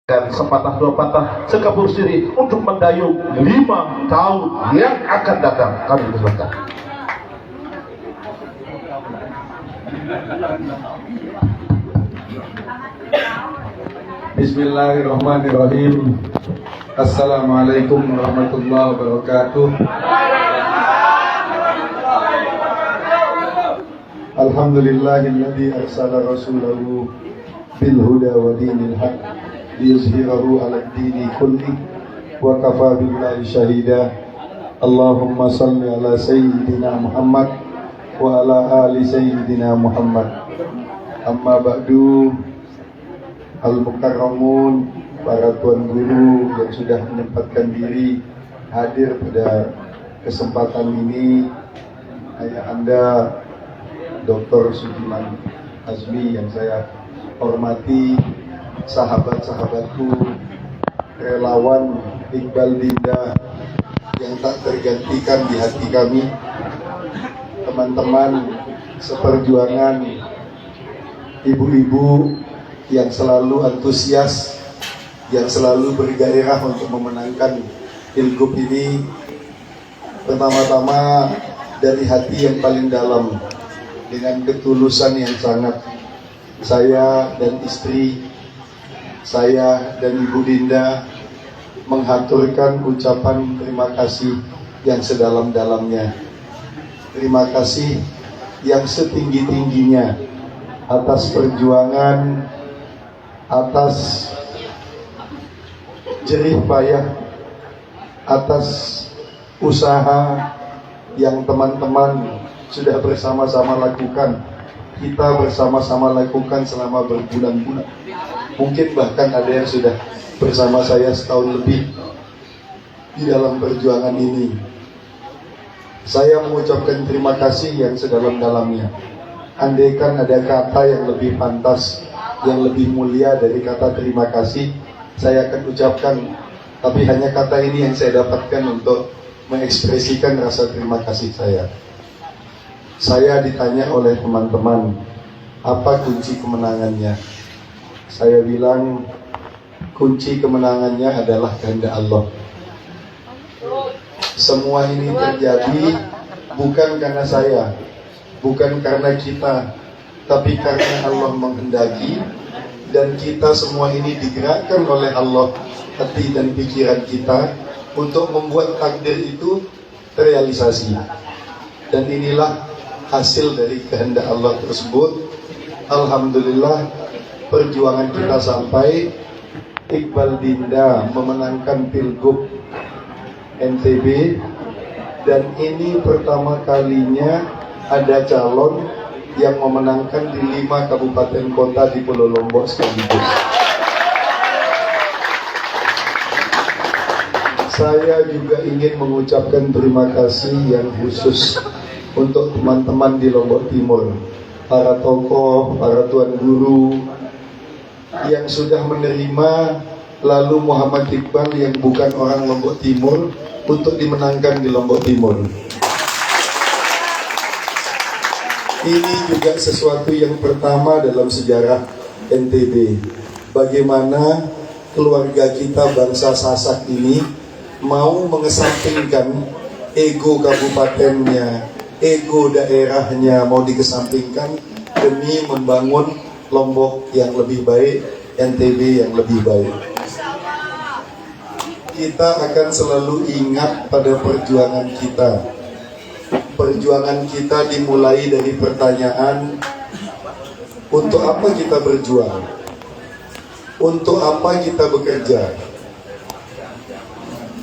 dan sepatah dua patah sekabur siri untuk mendayung 5 tahun yang akan datang. Kami persilakan. Bismillahirrahmanirrahim. Assalamualaikum warahmatullahi wabarakatuh. Alhamdulillahilladzi arsala rasulahu bil huda wa dinil haq liyuzhirahu 'alad dini kulli wa kafa billahi syahida. Allahumma shalli ala sayyidina Muhammad wa ala ali sayyidina Muhammad. Amma ba'du, al-mukarramun, para tuan guru yang sudah menyempatkan diri hadir pada kesempatan ini, ayah anda Dr. Sudiman Azmi yang saya hormati, sahabat-sahabatku, relawan Iqbal Dinda yang tak tergantikan di hati kami, teman-teman seperjuangan, ibu-ibu yang selalu antusias, yang selalu bergairah untuk memenangkan pilgub ini. Pertama-tama dari hati yang paling dalam, dengan ketulusan yang sangat, saya dan istri saya dan Ibu Dinda menghaturkan ucapan terima kasih yang sedalam-dalamnya. Terima kasih yang setinggi-tingginya atas perjuangan, atas jerih payah, atas usaha yang teman-teman sudah bersama-sama lakukan, kita bersama-sama lakukan selama berbulan-bulan. Mungkin bahkan ada yang sudah bersama saya setahun lebih di dalam perjuangan ini. Saya mengucapkan terima kasih yang sedalam-dalamnya. Andaikan ada kata yang lebih pantas, yang lebih mulia dari kata terima kasih, saya akan ucapkan. Tapi hanya kata ini yang saya dapatkan untuk mengekspresikan rasa terima kasih saya. Saya ditanya oleh teman-teman, apa kunci kemenangannya? Saya bilang, kunci kemenangannya adalah kehendak Allah. Semua ini terjadi bukan karena saya, bukan karena kita, tapi karena Allah menghendaki, dan kita semua ini digerakkan oleh Allah, hati dan pikiran kita, untuk membuat takdir itu terrealisasi. Dan inilah hasil dari kehendak Allah tersebut. Alhamdulillah, perjuangan kita sampai Iqbal Dinda memenangkan pilgub NTB, dan ini pertama kalinya ada calon yang memenangkan di 5 kabupaten kota di Pulau Lombok sekaligus. Saya juga ingin mengucapkan terima kasih yang khusus untuk teman-teman di Lombok Timur, para tokoh, para tuan guru yang sudah menerima lalu Muhammad Iqbal yang bukan orang Lombok Timur untuk dimenangkan di Lombok Timur. Ini juga sesuatu yang pertama dalam sejarah NTB. Bagaimana keluarga kita bangsa Sasak ini mau mengesampingkan ego kabupatennya, ego daerahnya mau dikesampingkan demi membangun Lombok yang lebih baik, NTB yang lebih baik. Kita akan selalu ingat pada perjuangan kita. Perjuangan kita dimulai dari pertanyaan, untuk apa kita berjuang? Untuk apa kita bekerja?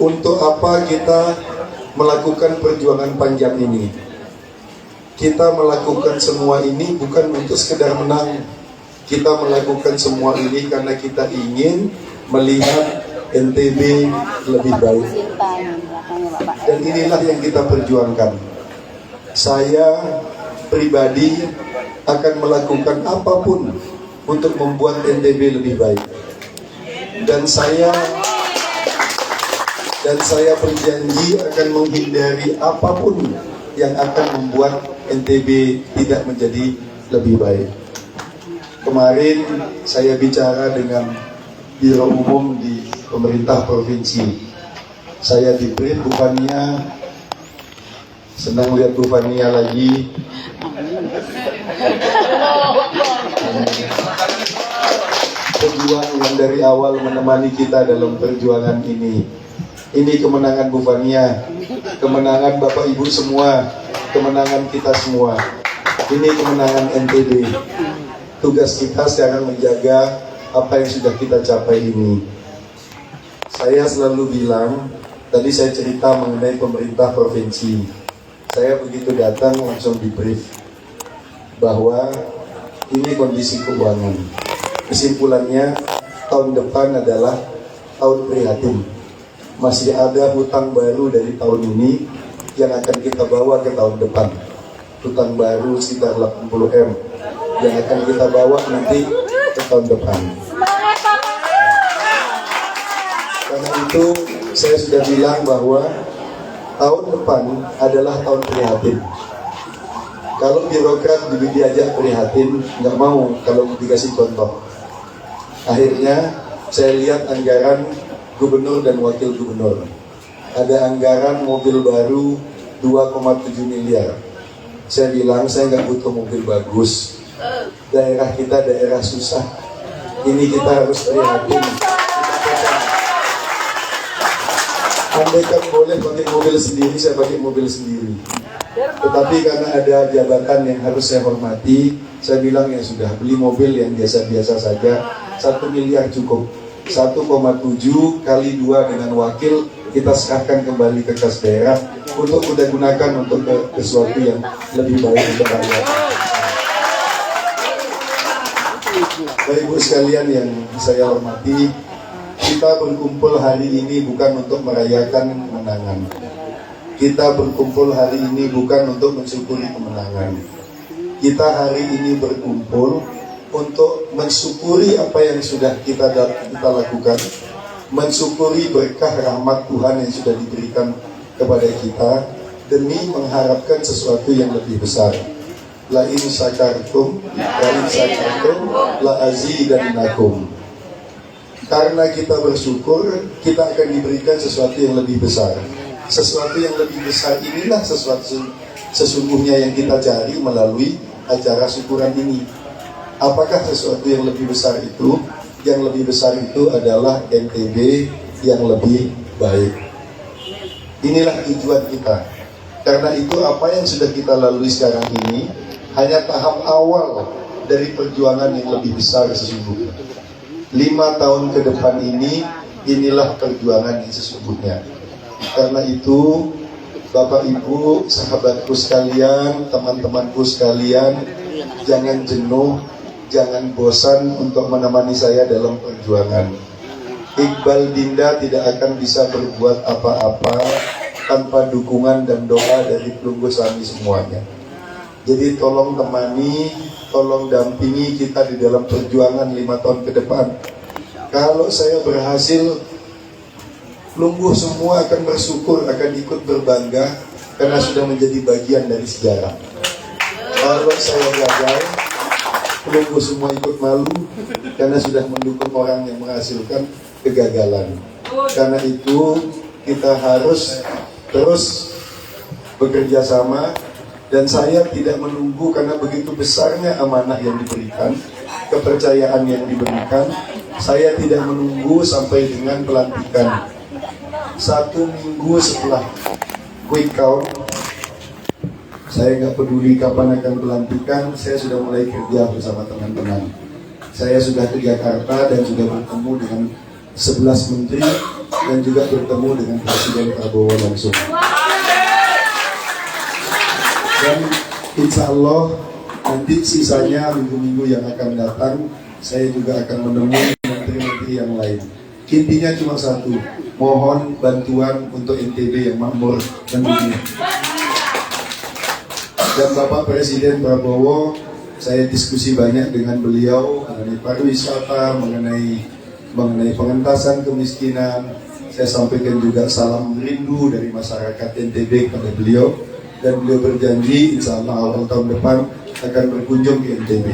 Untuk apa kita melakukan perjuangan panjang ini? Kita melakukan semua ini bukan untuk sekedar menang. Kita melakukan semua ini karena kita ingin melihat NTB lebih baik. Dan inilah yang kita perjuangkan. Saya pribadi akan melakukan apapun untuk membuat NTB lebih baik. Dan saya berjanji akan menghindari apapun yang akan membuat NTB tidak menjadi lebih baik. Kemarin saya bicara dengan Biro Umum di pemerintah provinsi. Saya di brief Bu Fania, senang lihat Bu Fania lagi. Pejuang yang dari awal menemani kita dalam perjuangan ini. Ini kemenangan Bu Fania, kemenangan Bapak Ibu semua, kemenangan kita semua. Ini kemenangan NTB. Tugas kita sekarang menjaga apa yang sudah kita capai ini. Saya selalu bilang, tadi saya cerita mengenai pemerintah provinsi. Saya begitu datang langsung di brief bahwa ini kondisi keuangan. Kesimpulannya, tahun depan adalah tahun prihatin. Masih ada hutang baru dari tahun ini yang akan kita bawa ke tahun depan. Hutang baru sekitar 80 M yang akan kita bawa nanti ke tahun depan. Karena itu saya sudah bilang bahwa tahun depan adalah tahun prihatin. Kalau birokrat diajak prihatin, nggak mau kalau dikasih contoh. Akhirnya saya lihat anggaran gubernur dan wakil gubernur. Ada anggaran mobil baru 2,7 miliar. Saya bilang saya nggak butuh mobil bagus. Daerah kita daerah susah. Ini kita harus prihatin. Andai kan boleh pakai mobil sendiri, saya pakai mobil sendiri. Tetapi karena ada jabatan yang harus saya hormati, saya bilang ya sudah, beli mobil yang biasa-biasa saja, 1 miliar cukup. 1,7 kali 2 dengan wakil, kita serahkan kembali ke kas daerah untuk kita gunakan untuk sesuatu yang lebih baik untuk rakyat. Bapak Ibu sekalian yang saya hormati, kita berkumpul hari ini bukan untuk merayakan kemenangan. Kita berkumpul hari ini bukan untuk mensyukuri kemenangan. Kita hari ini berkumpul untuk mensyukuri apa yang sudah kita lakukan, mensyukuri berkah rahmat Tuhan yang sudah diberikan kepada kita demi mengharapkan sesuatu yang lebih besar. La in syakartum la azidannakum. Karena kita bersyukur, kita akan diberikan sesuatu yang lebih besar. Sesuatu yang lebih besar inilah sesuatu sesungguhnya yang kita cari melalui acara syukuran ini. Apakah sesuatu yang lebih besar itu? Yang lebih besar itu adalah NTB yang lebih baik. Inilah tujuan kita. Karena itu apa yang sudah kita lalui sekarang ini hanya tahap awal dari perjuangan yang lebih besar sesungguhnya. 5 tahun ke depan ini, inilah perjuangan yang sesungguhnya. Karena itu, Bapak Ibu, sahabatku sekalian, teman-temanku sekalian, jangan jenuh, jangan bosan untuk menemani saya dalam perjuangan. Iqbal Dinda tidak akan bisa berbuat apa-apa tanpa dukungan dan doa dari pelunggu kami semuanya. Jadi tolong temani, tolong dampingi kita di dalam perjuangan 5 tahun ke depan. Kalau saya berhasil, Lungguh semua akan bersyukur, akan ikut berbangga karena sudah menjadi bagian dari sejarah. Kalau saya gagal, Lungguh semua ikut malu karena sudah mendukung orang yang menghasilkan kegagalan. Karena itu kita harus terus bekerja sama. Dan saya tidak menunggu karena begitu besarnya amanah yang diberikan, kepercayaan yang diberikan. Saya tidak menunggu sampai dengan pelantikan. 1 minggu setelah quick count, saya nggak peduli kapan akan pelantikan, saya sudah mulai kerja bersama teman-teman. Saya sudah ke Jakarta dan sudah bertemu dengan 11 menteri dan juga bertemu dengan Presiden Prabowo langsung. Dan insya Allah nanti sisanya minggu-minggu yang akan datang saya juga akan menemui menteri-menteri yang lain. Intinya cuma satu, mohon bantuan untuk NTB yang makmur dan dunia. Dan Bapak Presiden Prabowo, saya diskusi banyak dengan beliau mengenai pariwisata, mengenai pengentasan kemiskinan. Saya sampaikan juga salam rindu dari masyarakat NTB kepada beliau. Dan beliau berjanji insya Allah awal tahun depan akan berkunjung ke NTB.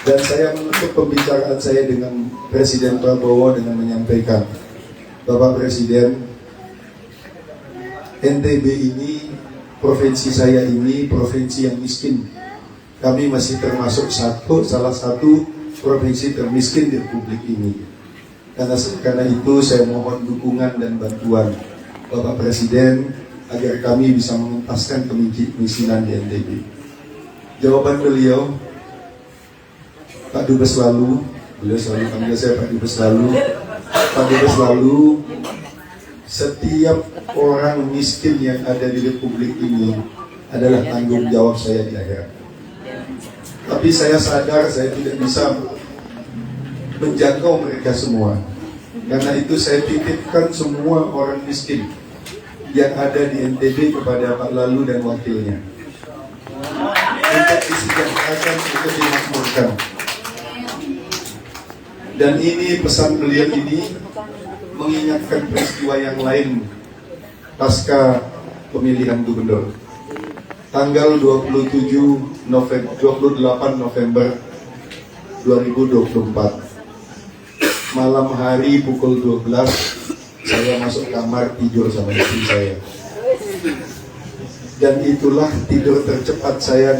Dan saya menutup pembicaraan saya dengan Presiden Prabowo dengan menyampaikan, Bapak Presiden, NTB ini, provinsi saya ini, provinsi yang miskin. Kami masih termasuk salah satu provinsi termiskin di Republik ini. Karena itu saya mohon dukungan dan bantuan Bapak Presiden agar kami bisa mengentaskan kemiskinan di NTB. Jawaban beliau, Pak Dubes lalu, beliau selalu panggil saya Pak Dubes lalu. Pak Dubes lalu, setiap orang miskin yang ada di Republik ini adalah tanggung jawab saya di akhirat. Tapi saya sadar saya tidak bisa menjangkau mereka semua. Karena itu saya titipkan semua orang miskin yang ada di NTB kepada Pak Lalu dan wakilnya, untuk disejahterakan, untuk dimakmurkan. Dan ini pesan beliau ini mengingatkan peristiwa yang lain pasca pemilihan gubernur. Tanggal 28 November 2024, malam hari pukul 12, saya masuk kamar tidur sama istri saya. Dan itulah tidur tercepat saya